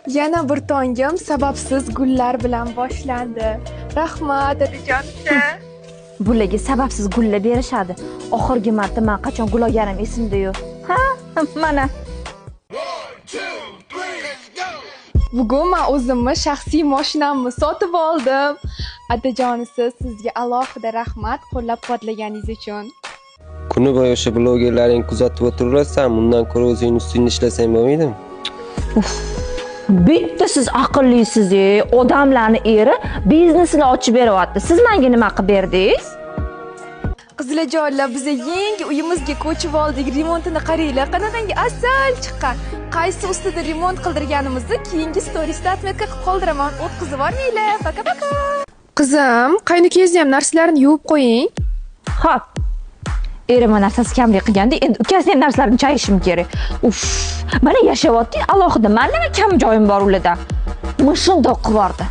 Yana bir tongim sababsiz gullar bilan boshlandi. Rahmat, otajon. Bularga sababsiz gullar berishadi. Oxirgi marta men qachon gul olganim esimda-yu. Ha, mana. Bugun men o'zimni shaxsiy mashinamni sotib oldim. Otajonisiz, sizga alohida rahmat qo'llab-quvvatlaganingiz uchun. Kuni bo'yi o'sha blogerlaring kuzatib o'tirasan, bundan ko'ra o'zingni ustingni ishlasang bo'lmaydimi? Bitta siz aqllisiz-ey, odamlarning eri biznesini ochib beryapti. Siz menga nima qilib berdingiz? Qizlarjonlar, biz yangi uyimizga ko'chib oldik. Remontini qaranglar, qanaqangi asal chiqqan. Qaysi ustida remont qildirganimizni keyingi storiesda atmetka qilib qoldiraman. O'tkazib yubormanglar. Paka-paka. Qizim, qaynokangizni ham narsalarini yuvib qo'ying. Xo'p. Erim narsasi kamlik qilganda, endi ukasining narsalarini chayishim kerak. Uf, mana yashayapti, alohida men nima kam joyim bor ularda. Mushundoq qilardi.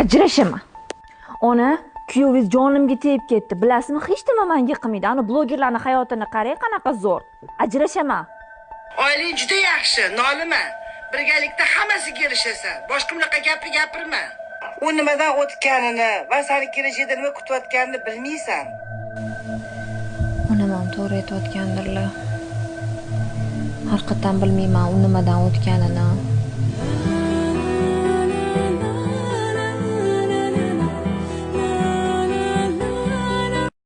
Ajrashaman. Ona, kuyovingiz jonimga tegib ketdi. Bilasizmi, hech nima menga qilmaydi. Ana blogerlarning hayotini qarang, qanaqa zo'r. Ajrashaman. Oilang juda yaxshi, nolima. Birgalikda hammasiga erishasan. Boshqa bunaqa gapni gapirma. U nimadan o'tganini va seni kelajagida nima kutayotganini bilmaysan. Onam ham to'g'ri aytayotgandirlar. Haqiqatan bilmayman u nimadan o'tganini.